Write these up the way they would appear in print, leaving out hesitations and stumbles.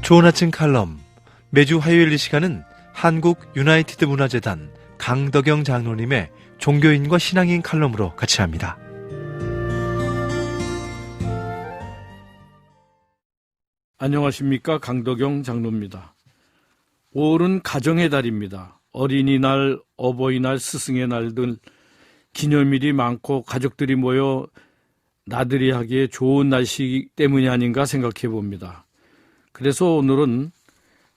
좋은 아침 칼럼. 매주 화요일 이 시간은 한국 유나이티드 문화재단 강덕영 장로님의 종교인과 신앙인 칼럼으로 같이 합니다. 안녕하십니까, 강덕영 장로입니다. 5월은 가정의 달입니다. 어린이날, 어버이날, 스승의 날 등 기념일이 많고 가족들이 모여 나들이 하기에 좋은 날씨 때문이 아닌가 생각해 봅니다. 그래서 오늘은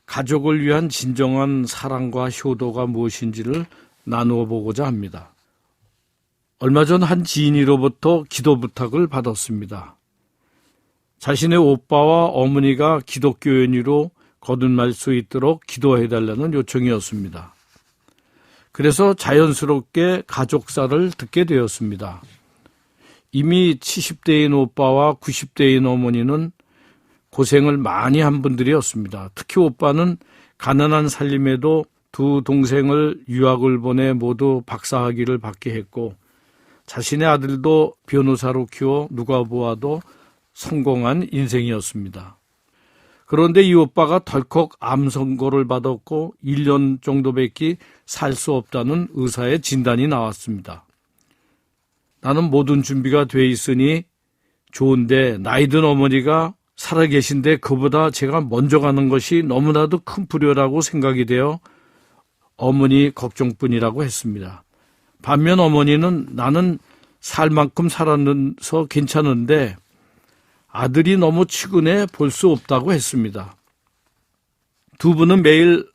가족을 위한 진정한 사랑과 효도가 무엇인지를 나누어 보고자 합니다. 얼마 전 한 지인으로부터 기도 부탁을 받았습니다. 자신의 오빠와 어머니가 기독교인으로 거듭날 수 있도록 기도해달라는 요청이었습니다. 그래서 자연스럽게 가족사를 듣게 되었습니다. 이미 70대인 오빠와 90대인 어머니는 고생을 많이 한 분들이었습니다. 특히 오빠는 가난한 살림에도 두 동생을 유학을 보내 모두 박사학위를 받게 했고, 자신의 아들도 변호사로 키워 누가 보아도 성공한 인생이었습니다. 그런데 이 오빠가 덜컥 암 선고를 받았고 1년 정도밖에 살 수 없다는 의사의 진단이 나왔습니다. 나는 모든 준비가 돼 있으니 좋은데 나이 든 어머니가 살아계신데 그보다 제가 먼저 가는 것이 너무나도 큰 불효라고 생각이 되어 어머니 걱정뿐이라고 했습니다. 반면 어머니는 나는 살 만큼 살아서 괜찮은데 아들이 너무 측은해 볼 수 없다고 했습니다. 두 분은 매일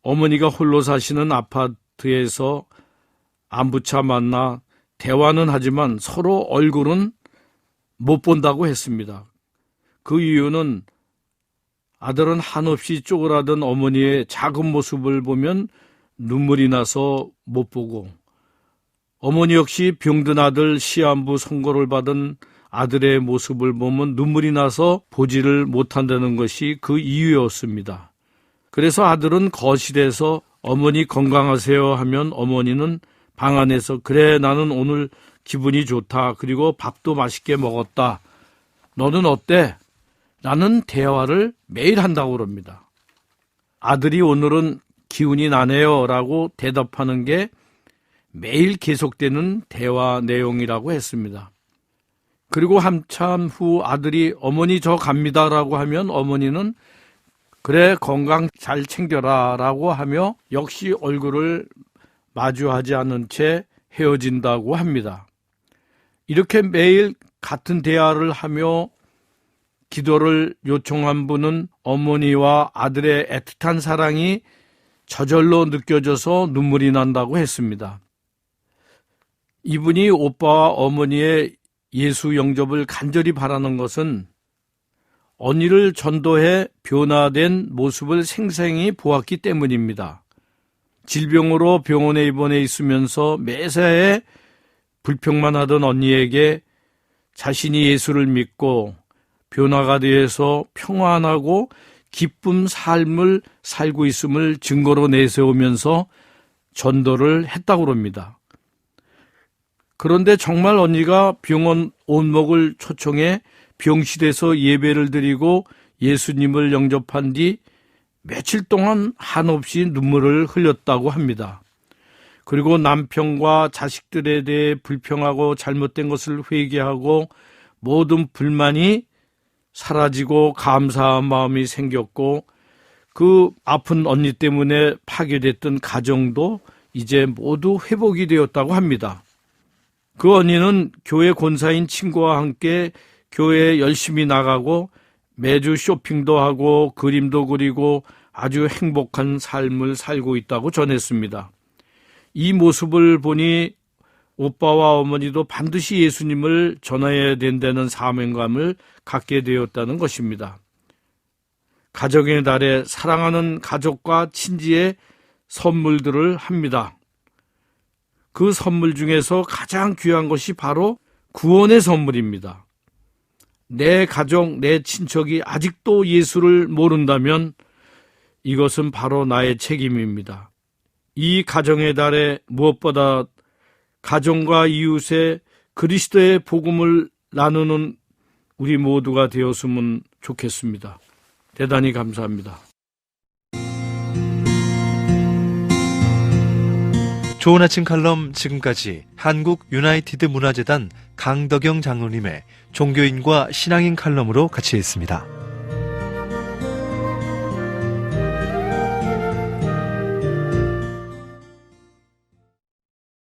어머니가 홀로 사시는 아파트에서 안부차 만나 대화는 하지만 서로 얼굴은 못 본다고 했습니다. 그 이유는 아들은 한없이 쪼그라든 어머니의 작은 모습을 보면 눈물이 나서 못 보고, 어머니 역시 병든 아들 시한부 선고를 받은 아들의 모습을 보면 눈물이 나서 보지를 못한다는 것이 그 이유였습니다. 그래서 아들은 거실에서 어머니 건강하세요 하면 어머니는 방 안에서 그래 나는 오늘 기분이 좋다, 그리고 밥도 맛있게 먹었다, 너는 어때? 라는 대화를 매일 한다고 그럽니다. 아들이 오늘은 기운이 나네요 라고 대답하는 게 매일 계속되는 대화 내용이라고 했습니다. 그리고 한참 후 아들이 어머니 저 갑니다 라고 하면 어머니는 그래 건강 잘 챙겨라 라고 하며 역시 얼굴을 마주하지 않은 채 헤어진다고 합니다. 이렇게 매일 같은 대화를 하며 기도를 요청한 분은 어머니와 아들의 애틋한 사랑이 저절로 느껴져서 눈물이 난다고 했습니다. 이분이 오빠와 어머니의 예수 영접을 간절히 바라는 것은 언니를 전도해 변화된 모습을 생생히 보았기 때문입니다. 질병으로 병원에 입원해 있으면서 매사에 불평만 하던 언니에게 자신이 예수를 믿고 변화가 되어서 평안하고 기쁜 삶을 살고 있음을 증거로 내세우면서 전도를 했다고 합니다. 그런데 정말 언니가 병원 온목을 초청해 병실에서 예배를 드리고 예수님을 영접한 뒤 며칠 동안 한없이 눈물을 흘렸다고 합니다. 그리고 남편과 자식들에 대해 불평하고 잘못된 것을 회개하고 모든 불만이 사라지고 감사한 마음이 생겼고, 그 아픈 언니 때문에 파괴됐던 가정도 이제 모두 회복이 되었다고 합니다. 그 언니는 교회 권사인 친구와 함께 교회에 열심히 나가고 매주 쇼핑도 하고 그림도 그리고 아주 행복한 삶을 살고 있다고 전했습니다. 이 모습을 보니 오빠와 어머니도 반드시 예수님을 전해야 된다는 사명감을 갖게 되었다는 것입니다. 가정의 달에 사랑하는 가족과 친지의 선물들을 합니다. 그 선물 중에서 가장 귀한 것이 바로 구원의 선물입니다. 내 가족, 내 친척이 아직도 예수를 모른다면 이것은 바로 나의 책임입니다. 이 가정의 달에 무엇보다 가정과 이웃에 그리스도의 복음을 나누는 우리 모두가 되었으면 좋겠습니다. 대단히 감사합니다. 좋은 아침 칼럼 지금까지 한국 유나이티드 문화재단 강덕영 장로님의 종교인과 신앙인 칼럼으로 같이 했습니다.